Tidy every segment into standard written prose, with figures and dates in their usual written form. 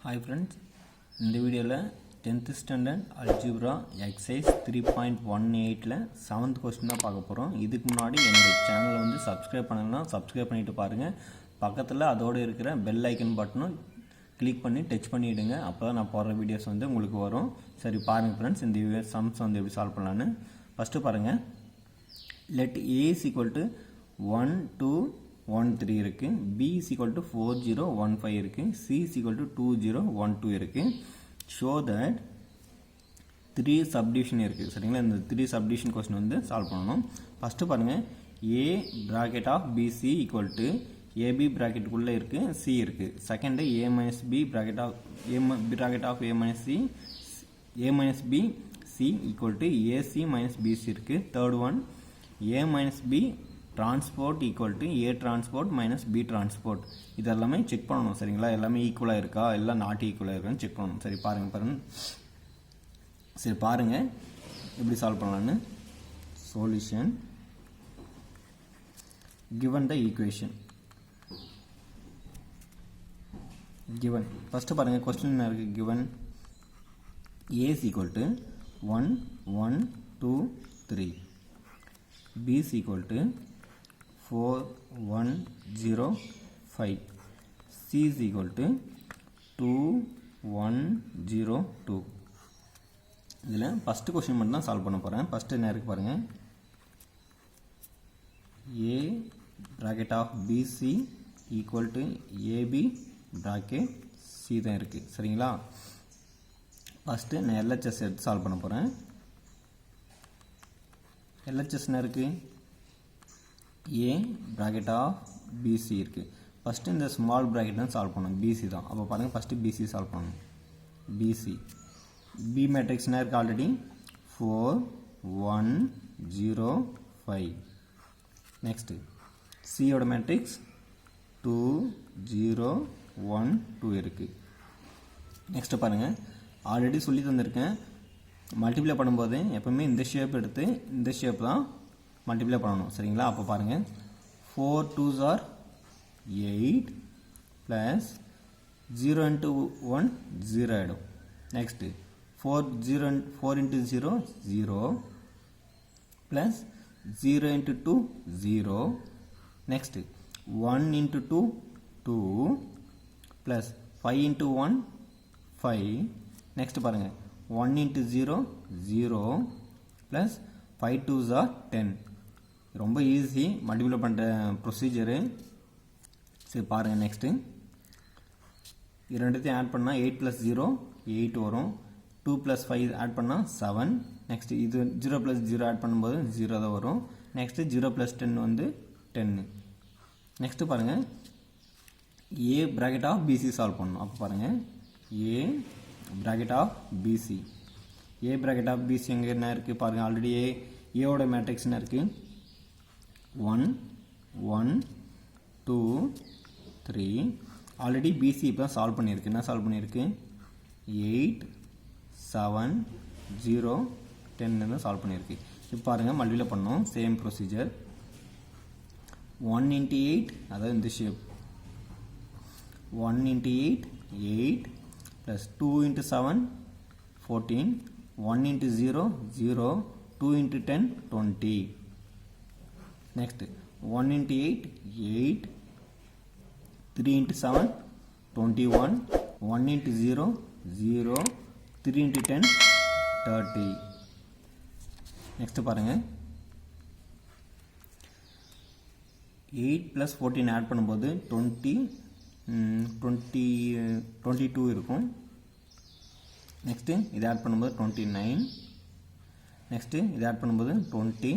Hi friends, இந்த வீடியோவில் 10th standard algebra exercise 3.18ல 7th கொஸ்டின் தான் பார்க்க போகிறோம். இதுக்கு முன்னாடி என்னுடைய சேனலை வந்து சப்ஸ்கிரைப் பண்ணலன்னா சப்ஸ்கிரைப் பண்ணிவிட்டு பாருங்கள். பக்கத்தில் அதோடு இருக்கிற பெல் ஐக்கன் பட்டனும் கிளிக் பண்ணி டச் பண்ணிவிடுங்க. அப்போ தான் நான் போடுற வீடியோஸ் வந்து உங்களுக்கு வரும். சரி பாருங்கள் ஃப்ரெண்ட்ஸ், இந்த சம்ஸ் வந்து எப்படி சால்வ் பண்ணலான்னு ஃபஸ்ட்டு பாருங்கள். Let A is equal to 1, 2, 1, 3 இருக்கு. B is equal to 4, 0, 1, 5 இருக்கு. C is equal to 2, 0, 1, 2 இருக்கு. Show that 3 subdivision இருக்கு. சரிங்களா, இந்த 3 subdivision question வந்து சால்வ் பண்ணணும். ஃபஸ்ட்டு பாருங்க, A bracket of BC equal to AB bracket குள்ள இருக்கு, C இருக்கு. Second A minus B bracket of A minus C, A minus B C equal to AC minus BC இருக்கு. Third one A minus B transport equal to A transport minus B transport. இது எல்லாமே check பண்ணணும். சரிங்களா, எல்லாமே ஈக்குவலாக இருக்கா இல்லை not ஈக்குவலாக இருக்கான்னு செக் பண்ணணும். சரி பாருங்க எப்படி சால்வ் பண்ணலான்னு. Solution given the equation given. First பாருங்க, கொஸ்டின் என்ன இருக்கு. given A is equal to 1, 1, 2, 3. B is equal to 4, 1, 0, 5. C is equal to 2, 1, 0, 2. இதில் ஃபஸ்ட்டு கொஸ்டின் மட்டும் தான் சால்வ் பண்ண போகிறேன். ஃபஸ்ட்டு என்ன இருக்குது பாருங்கள். A bracket of BC equal to AB bracket C தான் இருக்குது. சரிங்களா, ஃபஸ்ட்டு நான் LHS எடுத்து சால்வ் பண்ண போகிறேன். LHS என்ன இருக்குது. A bracket of BC இருக்குது. ஃபஸ்ட்டு இந்த ஸ்மால் ப்ராக்கெட் தான் சால்வ் பண்ணணும். BC தான். அப்போ பாருங்கள், ஃபஸ்ட்டு BC சால்வ் பண்ணணும். BC B மேட்ரிக்ஸ் என்ன இருக்குது. ஆல்ரெடி 4, 1, 0, 5. நெக்ஸ்ட்டு சியோட மேட்ரிக்ஸ் 2, 0, 1, 2 இருக்குது. நெக்ஸ்ட்டு பாருங்கள், ஆல்ரெடி சொல்லி தந்திருக்கேன். மல்டிப்ளை பண்ணும்போது எப்போவுமே இந்த ஷேப் எடுத்து இந்த ஷேப் தான் மல்டிப்ளை பண்ணணும். சரிங்களா, அப்போ பாருங்கள், 4 2s are 8 ப்ளஸ் 0 into 1 0 ஆகிடும். Next 4 into 0 0 plus 0 into 2 0. Next 1 into 2 2 plus 5 into 1 5. Next பாருங்கள், 1 into 0 0 ப்ளஸ் 5 2s are 10. ரொம்ப ஈஸி மல்டிப்ளை பண்ணுற ப்ரொசீஜரு. சரி பாருங்கள், நெக்ஸ்ட்டு இரண்டுத்தையும் ஆட் பண்ணால் 8 + 0 8 வரும். 2 + 5 ஆட் பண்ணால் 7. நெக்ஸ்ட்டு இது 0 + 0 ஆட் பண்ணும்போது 0 தான் வரும். நெக்ஸ்ட்டு 0 + 10 வந்து 10. நெக்ஸ்ட்டு பாருங்கள், A bracket of BC solve பண்ணணும். அப்போ பாருங்கள், A bracket of BC. A bracket of BC எங்கே என்ன இருக்குது பாருங்கள். ஆல்ரெடி ஏவோட மேட்ரிக்ஸ் என்ன இருக்குது. 1, 1, 2, 3. ஆல்ரெடி BC இப்போ தான் சால்வ் பண்ணியிருக்கு. என்ன சால்வ் பண்ணியிருக்கு. 8, 7, 0, 10 தான் சால்வ் பண்ணியிருக்கு. இப்போ பாருங்கள், மல்டிப்ளை பண்ணோம். Same procedure. 1 into 8, அதாவது இந்த shape. 1 into 8 8 plus 2 into 7 14. 1 into 0 0. 2 into 10 20. Next 1 into 8 8. 3 into 7 21. 1 into 0 0. 3 into 10 30. Next பாருங்க, 8 + 14 ஆட் பண்ணும்போது 22 இருக்கும். நெக்ஸ்ட்டு இது ஆட் பண்ணும்போது 29. நெக்ஸ்ட்டு இது ஆட் பண்ணும்போது 20.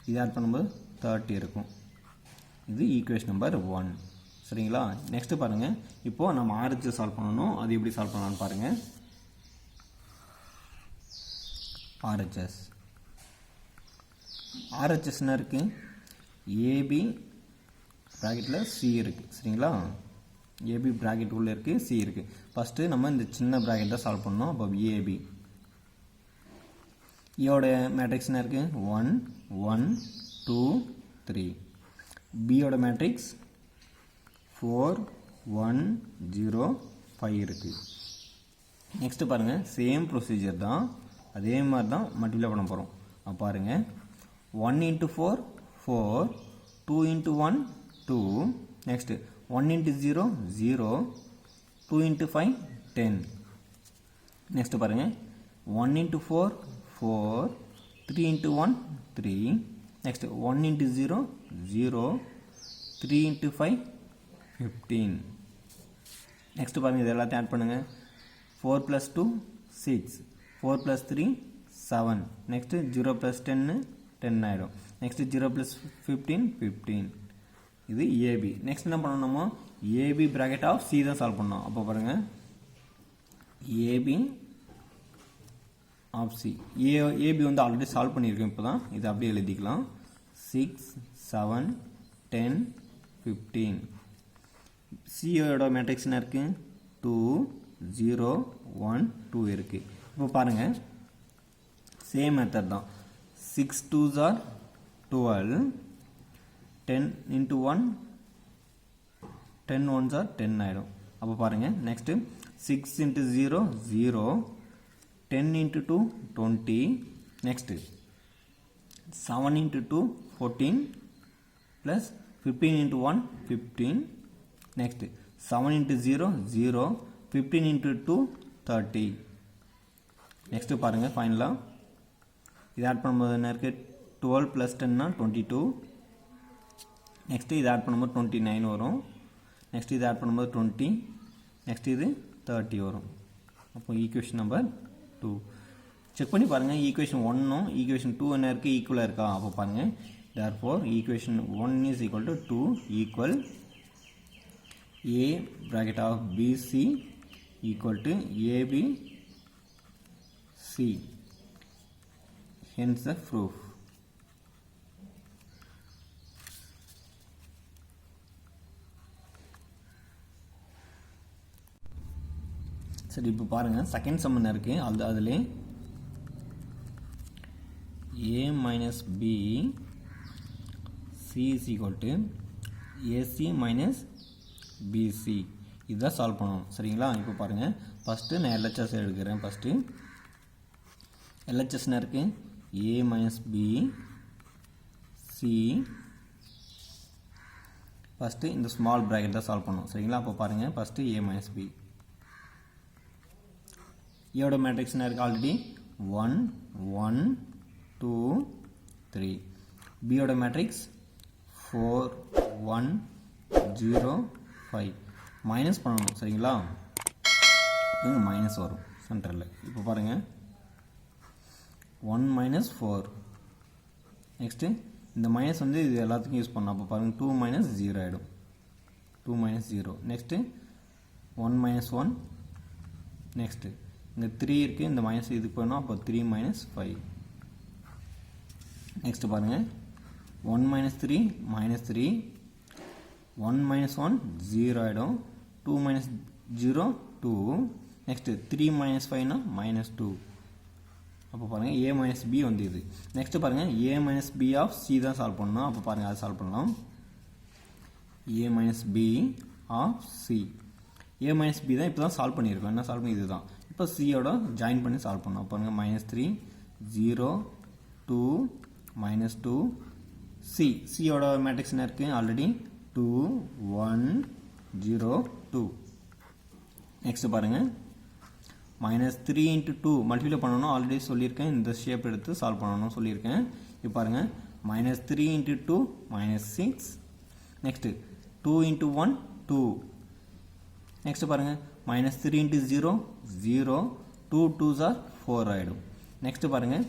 இது ஆட் பண்ணும்போது 30 இருக்கும். இது ஈக்குவேஷன் நம்பர் 1. சரிங்களா, நெக்ஸ்ட்டு பாருங்கள், இப்போது நம்ம RHS சால்வ் பண்ணணும். அது எப்படி சால்வ் பண்ணலான்னு பாருங்கள். RHS என்ன இருக்குது. AB ப்ராக்கெட்டில் C இருக்குது. சரிங்களா, AB ப்ராக்கெட் உள்ளே இருக்குது, C இருக்குது. ஃபஸ்ட்டு நம்ம இந்த சின்ன ப்ராக்கெட்டை சால்வ் பண்ணோம். அப்போ AB யோட மேட்ரிக்ஸ் என்ன இருக்குது. 1, 1, 2, 3. B யோட மேட்ரிக்ஸ் 4, 1, 0, 5 இருக்குது. நெக்ஸ்ட்டு பாருங்கள், சேம் ப்ரொசீஜர் தான், அதே மாதிரி தான் மல்டிப்ளை பண்ண போகிறோம். அப்போ பாருங்கள், 1 into 4 4, 2 into 1 2, next 1 into 0 0, 2 into 5 10. Next பாருங்கள், 1 into 4 4, 3 into 1 3, next 1 into 0 0, 3 into 5 15. Next பாருங்கள், இது எல்லாத்தையும் ஆட் பண்ணுங்கள். 4 plus 2 6, 4 plus 3 7, நெக்ஸ்ட்டு 0 plus 10 10 ஆகிடும். Next 0 plus 15 15. இது ஏபி. நெக்ஸ்ட் என்ன பண்ணணுமோ, ஏபி ப்ராக்கெட் ஆஃப் சி தான் சால்வ் பண்ணோம். அப்போ பாருங்கள், ஏபி ஆஃப் சி, ஏபி வந்து ஆல்ரெடி சால்வ் பண்ணியிருக்கோம். இப்போ தான் இது அப்படியே எழுதிக்கலாம். 6 7 10 15. சியோட மேட்ரிக்ஸ் என்ன இருக்குது, 2 0 1 2 இருக்குது. இப்போ பாருங்கள், சேம் மெத்தட் தான். 6 2s are 12, 10 into 1 10 1s are 10 ஆகிடும். அப்போ பாருங்கள், next 6 into 0 0, 10 into 2 20, next 7 into 2 14, plus 15 into 1 15, next 7 into 0 0, 15 into 2 30. Next பாருங்கள், ஃபைனலாக இது ஆட் பண்ணும்போது என்ன இருக்குது, 12 plus 10 22. நெக்ஸ்ட்டு இது ஆட் பண்ணும்போது 29 வரும். நெக்ஸ்ட் இது ஆட் பண்ணும்போது 20. நெக்ஸ்ட் இது 30 வரும். அப்போ ஈக்குவேஷன் நம்பர் 2 செக் பண்ணி பாருங்கள். ஈக்குவேஷன் 1ம் ஈக்குவேஷன் 2 என்ன இருக்குது, ஈக்குவலாக இருக்கா. அப்போ பாருங்கள், therefore equation 1 is equal to 2 equal a bracket of bc equal to ab c, hence the proof. சரி, இப்போ பாருங்கள், செகண்ட் சம் என்ன இருக்குது, அதிலே a minus b c is equal to ac minus bc. இதுதான் சால்வ் பண்ணணும். சரிங்களா. இப்போ பாருங்கள், ஃபஸ்ட்டு நான் எல்ஹெச்எஸ் எடுக்கிறேன். ஃபஸ்ட்டு எல்ஹெச்எஸ் என்ன இருக்குது, a minus b c. First இந்த ஸ்மால் ப்ராக்கெட் தான் சால்வ் பண்ணணும். சரிங்களா. அப்போ பாருங்கள், ஃபஸ்ட்டு a minus b. ஏயோட மேட்ரிக்ஸ் என்ன இருக்குது, ஆல்ரெடி 1 1 2 3. பியோட மேட்ரிக்ஸ் 4 1 0 5. மைனஸ் பண்ணணும். சரிங்களா. இங்கே மைனஸ் வரும் சென்டரில். இப்போ பாருங்கள், 1 minus 4. நெக்ஸ்ட்டு இந்த மைனஸ் வந்து இது எல்லாத்துக்கும் யூஸ் பண்ணணும். அப்போ பாருங்கள், 2 minus 0 ஆகிடும். 2 minus 0. Next 1 minus 1. நெக்ஸ்ட்டு இங்கே 3 இருக்குது, இந்த மைனஸ் இதுக்கு போயிடும். அப்போ 3 minus 5. நெக்ஸ்ட்டு பாருங்கள், 1 minus 3 minus 3, 1 minus 1 0 ஆகிடும். 2 minus 0 2. Next 3 minus 5 minus 2. அப்போ பாருங்கள், a minus b வந்து இது. நெக்ஸ்ட்டு பாருங்கள், a minus b of c தான் சால்வ் பண்ணணும். அப்போ பாருங்கள், அதை சால்வ் பண்ணலாம். a minus b of c. a minus b தான் இப்போ தான் சால்வ் பண்ணியிருக்கோம். என்ன சால்வ் பண்ணி இது தான். இப்போ சியோட ஜாயின் பண்ணி சால்வ் பண்ணோம். பாருங்கள், -3 0 2 -2 சி. சியோட மேட்ரிக்ஸ் என்ன இருக்குது, ஆல்ரெடி 2 1 0 2. நெக்ஸ்ட் பாருங்கள், -3 into 2 மல்டிப்ளை பண்ணணும். ஆல்ரெடி சொல்லியிருக்கேன், இந்த ஷேப் எடுத்து சால்வ் பண்ணணும் சொல்லியிருக்கேன். இப்போ பாருங்கள், -3 into 2 -6. Next 2 into 1 2. நெக்ஸ்ட் பாருங்கள், -3 into 0 0, 2 2s are 4 ஆகிடும். நெக்ஸ்ட் பாருங்கள்,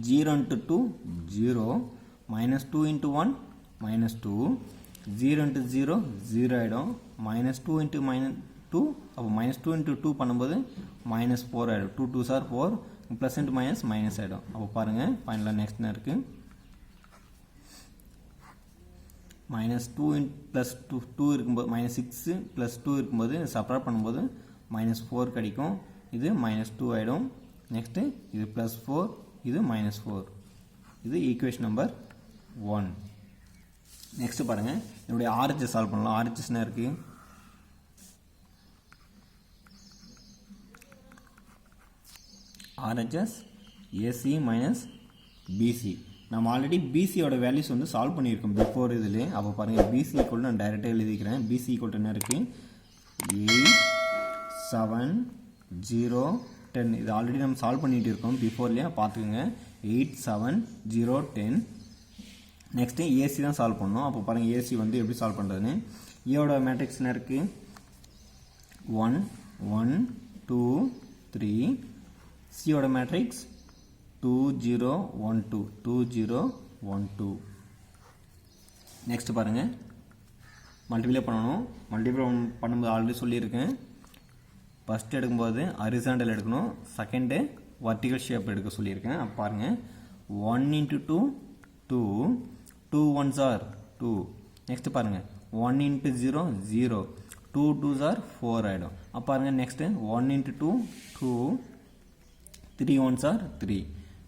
0 into 2 0, -2 into 1 -2, 0 into 0 0 ஆகிடும். -2 into -2, அப்போ -2 into 2 பண்ணும்போது -4 ஆகிடும். 2 2s are 4, plus into minus ஆகிடும். அப்போ பாருங்கள், ஃபைனலாக நெக்ஸ்ட் என்ன இருக்குது, -2 + 2 இருக்கும்போது -6 + 2 இருக்கும்போது சப்ராக்ட் பண்ணும்போது -4 கிடைக்கும். இது -2 ஆகிடும். நெக்ஸ்ட்டு இது +4, இது -4. இது ஈக்குவேஷன் நம்பர் 1. நெக்ஸ்ட்டு பாருங்கள், என்னுடைய RHS சால்வ் பண்ணலாம். RHS என்ன இருக்குது, ஆர்ஹெச்எஸ் ஏசி மைனஸ் பிசி. நம்ம ஆல்ரெடி பிசியோட வேல்யூஸ் வந்து சால்வ் பண்ணியிருக்கோம் பிஃபோர் இதில். அப்போ பாருங்கள் பிசி ஈக்குவல் நான் டைரெக்டாக எழுதிக்கிறேன். பிசி ஈக்குவல் என்ன இருக்குது 8 7 0 10. இது ஆல்ரெடி நம்ம சால்வ் பண்ணிகிட்டு இருக்கோம் பிஃபோர்லேயே பார்த்துக்குங்க. 8 7 0 10. நெக்ஸ்ட்டு ஏசி தான் சால்வ் பண்ணோம். அப்போ பாருங்கள் ஏசி வந்து எப்படி சால்வ் பண்ணுறதுன்னு. ஏவோட மேட்ரிக்ஸ் என்ன இருக்குது 1 1 2 3. சியோட மேட்ரிக்ஸ் 2 0 1 2 2 0 1 2. நெக்ஸ்ட் பாருங்கள் மல்டிப்ளை பண்ணணும். மல்டிப்ளை பண்ணும்போது ஆல்ரெடி சொல்லியிருக்கேன். ஃபஸ்ட்டு எடுக்கும்போது ஹரிசாண்டல் எடுக்கணும், செகண்டு வர்டிகல் ஷேப் எடுக்க சொல்லியிருக்கேன். அப்போ பாருங்கள் 1 into 2 2 2 1s are 2. நெக்ஸ்ட் பாருங்கள் 1 into 0 0 2 2s are 4 ஆகிடும். அப்போ பாருங்கள் next 1 into 2 2 3 1s are 3.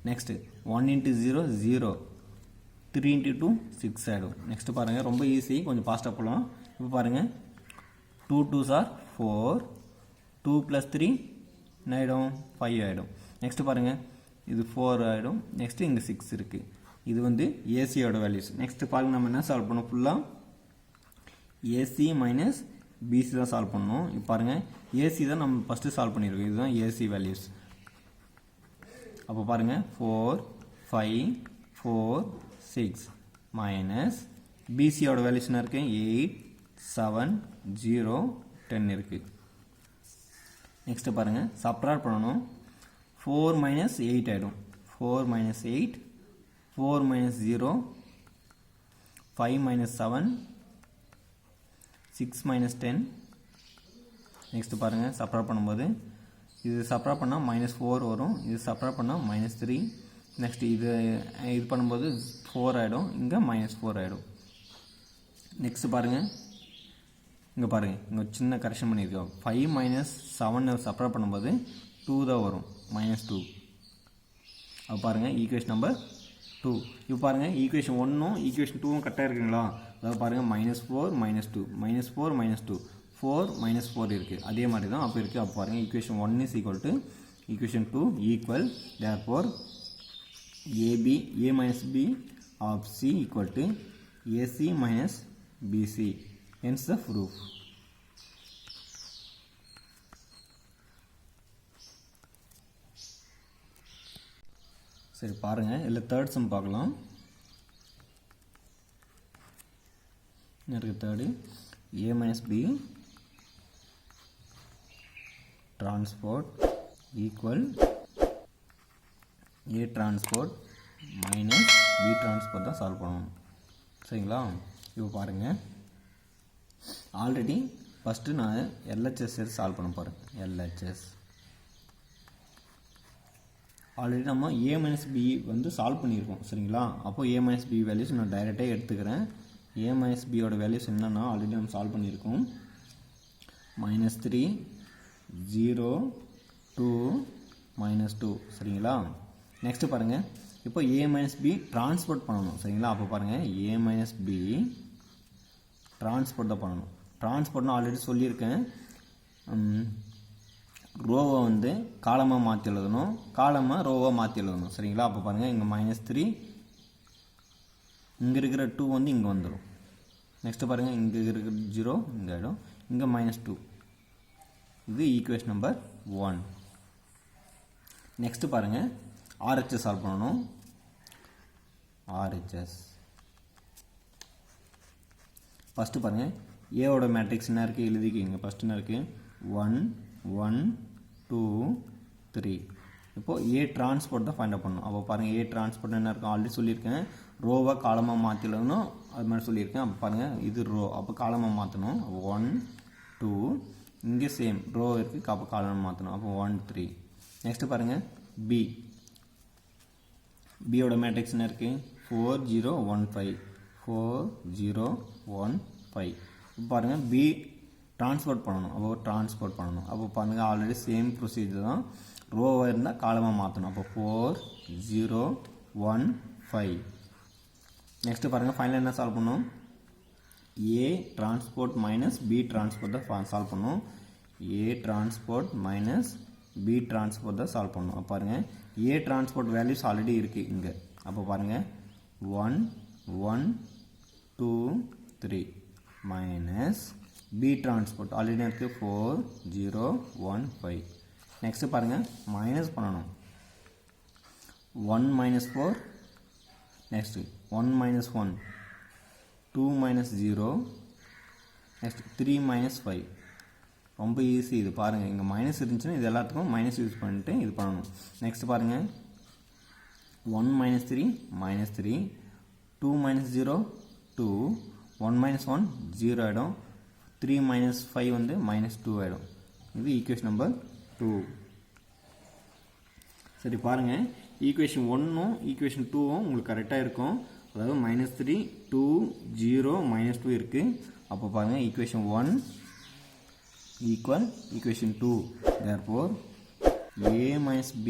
Next 1 into 0 0 3 into 2 6 ஆகிடும். நெக்ஸ்ட்டு பாருங்கள் ரொம்ப ஈஸி, கொஞ்சம் ஃபாஸ்ட்டாக போகலாம். இப்போ பாருங்கள் 2 2s are 4 2 plus 3 என்ன ஆகிடும் 5 ஆகிடும். நெக்ஸ்ட்டு பாருங்கள் இது 4 ஆகிடும். நெக்ஸ்ட்டு இங்கே 6 இருக்குது. இது வந்து ஏசியோட வேல்யூஸ். நெக்ஸ்ட்டு பாருங்கள் நம்ம என்ன சால்வ் பண்ணோம், ஃபுல்லாக ஏசி மைனஸ் பிசி தான் சால்வ் பண்ணணும். இப்போ பாருங்கள் ஏசி தான் நம்ம ஃபஸ்ட்டு சால்வ் பண்ணியிருக்கோம். இதுதான் ஏசி வேல்யூஸ். அப்போ பாருங்கள் 4 5 4 6 மைனஸ் பிசியோட வேல்யூஸ் என்ன இருக்குது 8 7 0 10 இருக்குது. நெக்ஸ்ட்டு பாருங்கள் சப்ராக்ட் பண்ணணும். 4 மைனஸ் 8 ஆகிடும். 4 minus 8 4 minus 0 5 minus 7 6 minus 10. Next பாருங்கள் சப்ராக்ட் பண்ணும்போது இது சப்ராக்ட் பண்ணால் -4 வரும், இது சப்ராக்ட் பண்ணால் -3. நெக்ஸ்ட்டு இது பண்ணும்போது 4 ஆகிடும், இங்கே -4 ஆகிடும். நெக்ஸ்ட்டு பாருங்கள் இங்கே பாருங்கள் இங்கே சின்ன கரெக்ஷன் பண்ணியிருக்கோம். 5 மைனஸ் 7 சப்ராக்ட் பண்ணும்போது 2 தான் வரும், -2. அப்போ பாருங்கள் ஈக்குவேஷன் நம்பர் 2. இப்போ பாருங்கள் ஈக்குவேஷன் 1ம் ஈக்குவேஷன் 2ம் கரெக்டாக இருக்குங்களா? அதாவது பாருங்கள் -4 -2 -4 -2 4 -4 இருக்குது. அதே மாதிரி தான் அப்போ இருக்குது. அப்போ பாருங்கள் equation 1 is equal to equation 2 equal. Therefore AB A minus B of C equal to AC minus BC. Hence the proof. சரி பாருங்கள் இதில் தேர்ட் சம் பார்க்கலாம். என்ன இருக்குது third A minus B transport equal A transport minus B transport தான் solve பண்ணணும். சரிங்களா? இப்போ பாருங்கள் ஆல்ரெடி ஃபஸ்ட்டு நான் LHS சால்வ் பண்ண போகிறேன். LHS ஆல்ரெடி நம்ம A minus B வந்து சால்வ் பண்ணியிருக்கோம். சரிங்களா? அப்போது A minus B வேல்யூஸ் நான் டைரெக்டாக எடுத்துக்கிறேன். A minus B ஓட வேல்யூஸ் என்னென்னா ஆல்ரெடி நம்ம சால்வ் பண்ணியிருக்கோம். -3 0 2 -2. சரிங்களா? நெக்ஸ்ட்டு பாருங்கள் இப்போ A minus B ட்ரான்ஸ்போர்ட் பண்ணணும். சரிங்களா? அப்போ பாருங்கள் A minus B ட்ரான்ஸ்போர்ட் தான் பண்ணணும். ட்ரான்ஸ்போர்ட்னு ஆல்ரெடி சொல்லியிருக்கேன். ரோவை வந்து காலமாக மாற்றி எழுதணும், காலமாக ரோவை மாற்றி எழுதணும். சரிங்களா? அப்போ பாருங்கள் இங்கே -3 இங்கே இருக்கிற 2 வந்து இங்கே வந்துடும். நெக்ஸ்ட்டு பாருங்கள் இங்கே இருக்கிற 0 இங்கே ஆகிடும், இங்கே -2. இது ஈக்குவேஷன் நம்பர் 1. நெக்ஸ்ட்டு பாருங்கள் RHS சால்வ் பண்ணணும். RHS ஃபஸ்ட்டு பாருங்கள் ஏவோட மேட்ரிக்ஸ் என்ன இருக்குது எழுதிக்கிங்க. ஃபஸ்ட்டு என்ன இருக்குது 1 1 2 3. இப்போது A ட்ரான்ஸ்போர்ட் தான் ஃபைண்ட் அவுட் பண்ணணும். அப்போ பாருங்கள் A ட்ரான்ஸ்போர்ட் என்ன இருக்கும் ஆல்ரெடி சொல்லியிருக்கேன். ரோவை காலமாக மாற்றி எழுதணும், அது மாதிரி சொல்லியிருக்கேன். அப்போ பாருங்கள் இது ரோ, அப்போ காலமாக மாற்றணும். 1 2 இங்கே சேம் ரோ இருக்குது, அப்போ காலமாக மாற்றணும். அப்போ 1 3. நெக்ஸ்ட்டு பாருங்கள் பியோட மேட்ரிக்ஸ் என்ன இருக்குது 4 0 1 5 4 0 1 5. இப்போ பாருங்கள் B ட்ரான்ஸ்போர்ட் பண்ணணும். அப்போ ட்ரான்ஸ்போர்ட் பண்ணணும். அப்போ பாருங்கள் ஆல்ரெடி சேம் ப்ரொசீஜர் தான். ரோவாக இருந்தால் காலமாக மாற்றணும். அப்போ 4 0 1 5. நெக்ஸ்ட்டு பாருங்கள் ஃபைனல் என்ன சால்வ் பண்ணணும் A transport minus B transport தான் சால்வ் பண்ணணும். A transport minus B transport தான் சால்வ் பண்ணணும். அப்போ பாருங்கள் A transport வேல்யூஸ் ஆல்ரெடி இருக்குது இங்கே. அப்போ பாருங்கள் 1 1 2 3 மைனஸ் B transport ஆல்ரெடி இருக்குது 4 0 1 5. நெக்ஸ்ட்டு பாருங்கள் மைனஸ் பண்ணணும். 1 minus 4 next 1 minus 1 2 minus 0 next 3 minus 5. ரொம்ப ஈஸி இது பாருங்கள். இங்கே மைனஸ் இருந்துச்சுன்னா இது எல்லாத்துக்கும் மைனஸ் யூஸ் பண்ணிட்டு இது பண்ணணும். நெக்ஸ்ட் பாருங்கள் 1 minus 3 minus 3 2 minus 0 2 1 minus 1 0 ஆகிடும். 3 minus 5 வந்து minus 2 ஆகிடும். இது ஈக்குவேஷன் நம்பர் 2. சரி பாருங்கள் ஈக்குவேஷன் 1ம் ஈக்குவேஷன் 2ம் உங்களுக்கு கரெக்டாக இருக்கும். அதாவது -3 2 0 -2 இருக்குது. அப்போ பாருங்கள் equation 1 equal equation 2. Therefore A minus B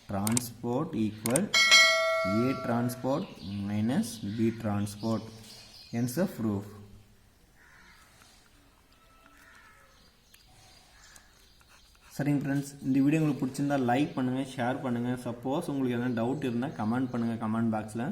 transport equal A transport minus B transport. Hence the proof. சரிங்க ஃப்ரெண்ட்ஸ், இந்த வீடியோ உங்களுக்கு பிடிச்சிருந்தா லைக் பண்ணுங்கள், ஷேர் பண்ணுங்கள். சப்போஸ் உங்களுக்கு எதனா டவுட் இருந்தால் கமெண்ட் பண்ணுங்கள் கமெண்ட் பாக்ஸில்.